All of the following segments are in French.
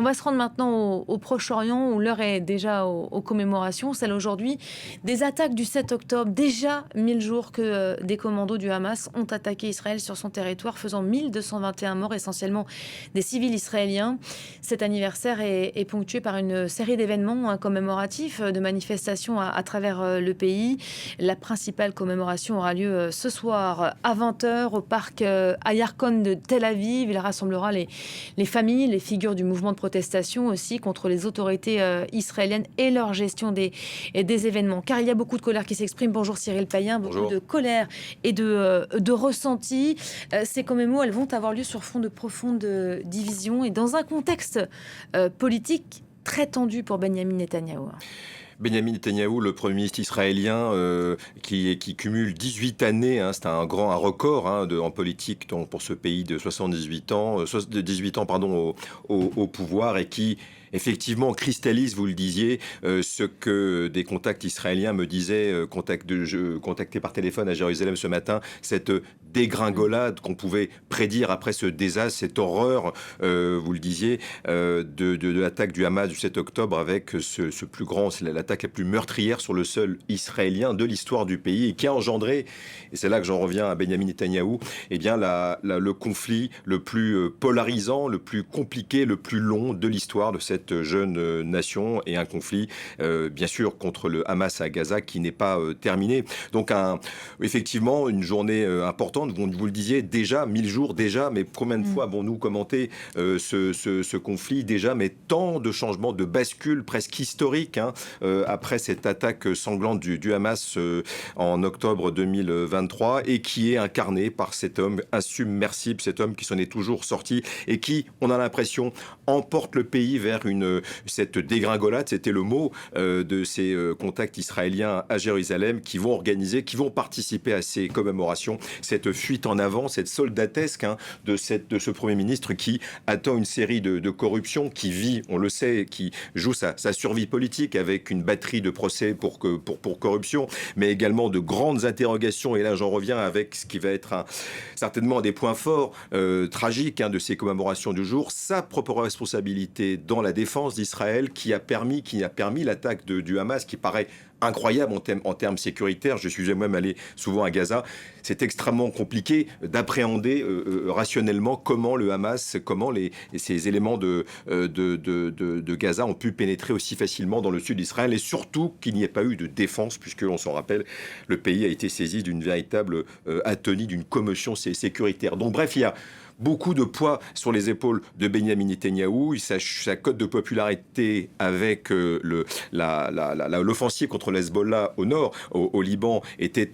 On va se rendre maintenant au Proche-Orient où l'heure est déjà aux commémorations, celle aujourd'hui des attaques du 7 octobre. Déjà 1000 jours que des commandos du Hamas ont attaqué Israël sur son territoire, faisant 1221 morts, essentiellement des civils israéliens. Cet anniversaire est ponctué par une série d'événements commémoratifs, de manifestations à travers le pays. La principale commémoration aura lieu ce soir à 20 heures au parc Ayarkon de Tel Aviv. Il rassemblera les familles, les figures du mouvement de protestation aussi contre les autorités israéliennes et leur gestion des événements. Car il y a beaucoup de colère qui s'exprime. Bonjour Cyril Payen, beaucoup Bonjour. de colère et de ressenti. Ces commémorations, elles vont avoir lieu sur fond de profonde division et dans un contexte politique très tendu pour Benyamin Netanyahou. Benyamin Netanyahou, le Premier ministre israélien, qui cumule 18 années, c'est un record en politique donc, pour ce pays de 78 ans, 18 ans pardon, au pouvoir et qui effectivement cristallise, vous le disiez, ce que des contacts israéliens me disaient, contactés par téléphone à Jérusalem ce matin, cette dégringolade qu'on pouvait prédire après ce désastre, cette horreur, vous le disiez, de l'attaque du Hamas du 7 octobre avec ce plus grand, c'est l'attaque la plus meurtrière sur le sol israélien de l'histoire du pays et qui a engendré, et c'est là que j'en reviens à Benyamin Netanyahou, eh bien le conflit le plus polarisant, le plus compliqué, le plus long de l'histoire de cette jeune nation et un conflit, bien sûr, contre le Hamas à Gaza qui n'est pas terminé. Donc, effectivement, une journée importante. Vous le disiez, déjà, 1000 jours, déjà, mais combien de fois avons-nous commenté ce conflit déjà, mais tant de changements, de bascules presque historiques après cette attaque sanglante du Hamas en octobre 2023 et qui est incarné par cet homme insubmersible, cet homme qui s'en est toujours sorti et qui, on a l'impression, emporte le pays vers cette dégringolade, c'était le mot de ces contacts israéliens à Jérusalem qui vont organiser, qui vont participer à ces commémorations, cette fuite en avant, cette soldatesque de ce Premier ministre qui attend une série de corruptions, qui vit, on le sait, qui joue sa survie politique avec une batterie de procès pour corruption, mais également de grandes interrogations, et là j'en reviens avec ce qui va être certainement un des points forts tragiques de ces commémorations du jour, sa propre responsabilité dans la défense d'Israël qui a permis l'attaque du Hamas, qui paraît incroyable en termes sécuritaires. Je suis même allé souvent à Gaza. C'est extrêmement compliqué d'appréhender rationnellement comment le Hamas, ces éléments de Gaza ont pu pénétrer aussi facilement dans le sud d'Israël et surtout qu'il n'y ait pas eu de défense puisque, on s'en rappelle, le pays a été saisi d'une véritable atonie, d'une commotion sécuritaire. Donc bref, il y a beaucoup de poids sur les épaules de Benyamin Netanyahou. Sa cote de popularité avec l'offensive contre l'Hezbollah au nord, au Liban, était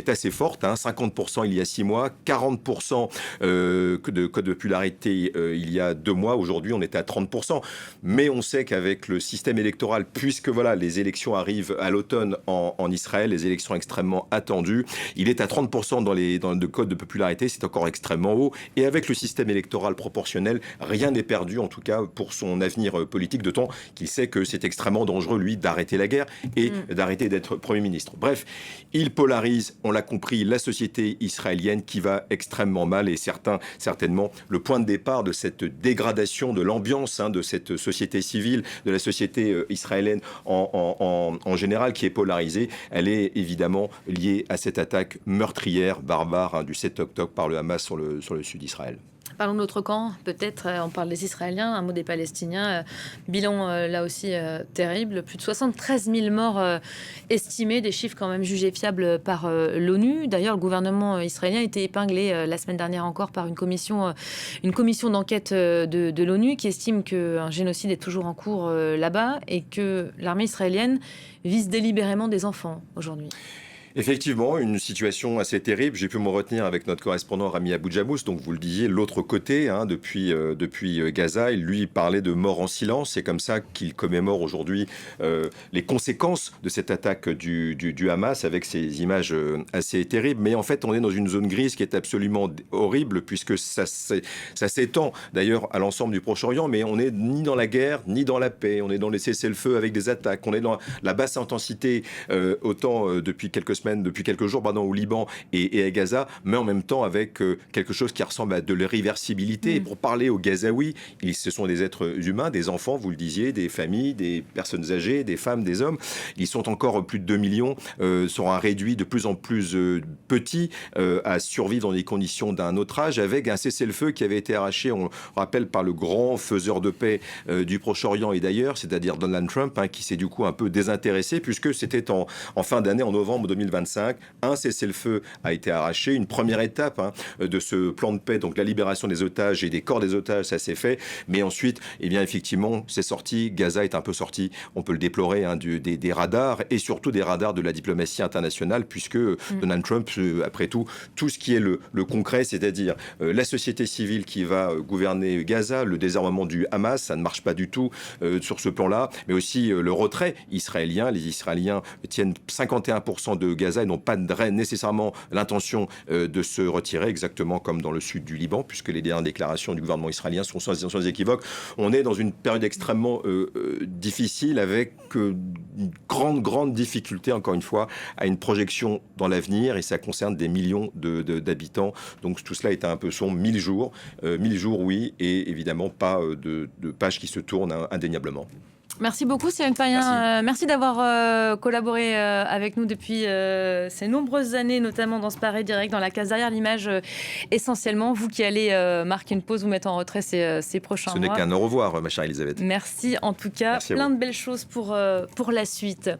assez forte. 50% il y a 6 mois, 40% de cote de popularité il y a 2 mois. Aujourd'hui, on était à 30%. Mais on sait qu'avec le système électoral, puisque les élections arrivent à l'automne en Israël, les élections extrêmement attendues, il est à 30% dans le code de popularité. C'est encore extrêmement haut. Et avec le système électoral proportionnel, rien n'est perdu, en tout cas pour son avenir politique, d'autant qu'il sait que c'est extrêmement dangereux, lui, d'arrêter la guerre et d'arrêter d'être Premier ministre. Bref, il polarise, on l'a compris, la société israélienne qui va extrêmement mal et certainement, le point de départ de cette dégradation de l'ambiance de cette société civile, de la société israélienne en général qui est polarisée, elle est évidemment liée à cette attaque meurtrière, barbare du 7 octobre par le Hamas sur le sud d'Israël. Parlons de l'autre camp, peut-être. On parle des Israéliens, un mot des Palestiniens. Bilan, là aussi, terrible. Plus de 73 000 morts estimés, des chiffres quand même jugés fiables par l'ONU. D'ailleurs, le gouvernement israélien a été épinglé la semaine dernière encore par une commission d'enquête de l'ONU qui estime qu'un génocide est toujours en cours là-bas et que l'armée israélienne vise délibérément des enfants aujourd'hui. Effectivement, une situation assez terrible. J'ai pu me retenir avec notre correspondant Rami Abou-Djamous, donc vous le disiez, l'autre côté, depuis Gaza. Il lui parlait de mort en silence. C'est comme ça qu'il commémore aujourd'hui les conséquences de cette attaque du Hamas avec ces images assez terribles. Mais en fait, on est dans une zone grise qui est absolument horrible puisque ça s'étend d'ailleurs à l'ensemble du Proche-Orient. Mais on n'est ni dans la guerre, ni dans la paix. On est dans les cessez-le-feu avec des attaques. On est dans la basse intensité, autant depuis quelques semaines semaines, depuis quelques jours, pardon, au Liban et à Gaza, mais en même temps avec quelque chose qui ressemble à de l'irréversibilité. Et pour parler aux Gazaouis, ce sont des êtres humains, des enfants, vous le disiez, des familles, des personnes âgées, des femmes, des hommes. Ils sont encore plus de 2 millions, seront réduits de plus en plus petits à survivre dans des conditions d'un autre âge, avec un cessez-le-feu qui avait été arraché, on rappelle, par le grand faiseur de paix du Proche-Orient et d'ailleurs, c'est-à-dire Donald Trump, qui s'est du coup un peu désintéressé, puisque c'était en fin d'année, en novembre 2025, un cessez-le-feu a été arraché, une première étape de ce plan de paix, donc la libération des otages et des corps des otages, ça s'est fait, mais ensuite, eh bien, effectivement, c'est sorti, Gaza est un peu sorti, on peut le déplorer, des radars, et surtout des radars de la diplomatie internationale, puisque Donald Trump, après tout ce qui est le concret, c'est-à-dire la société civile qui va gouverner Gaza, le désarmement du Hamas, ça ne marche pas du tout sur ce plan-là, mais aussi le retrait israélien. Les Israéliens tiennent 51% de Gaza et n'ont pas nécessairement l'intention de se retirer, exactement comme dans le sud du Liban, puisque les dernières déclarations du gouvernement israélien sont sans équivoque. On est dans une période extrêmement difficile, avec une grande difficulté, encore une fois, à une projection dans l'avenir, et ça concerne des millions d'habitants. Donc tout cela est un peu sombre. 1000 jours, oui, et évidemment pas de page qui se tourne indéniablement. Merci beaucoup, Cyril Payen. Merci d'avoir collaboré avec nous depuis ces nombreuses années, notamment dans ce Paris Direct, dans la case derrière l'image, essentiellement. Vous qui allez marquer une pause ou mettre en retrait ces prochains mois. Ce n'est qu'un au revoir, ma chère Elisabeth. Merci en tout cas. Plein de belles choses pour la suite.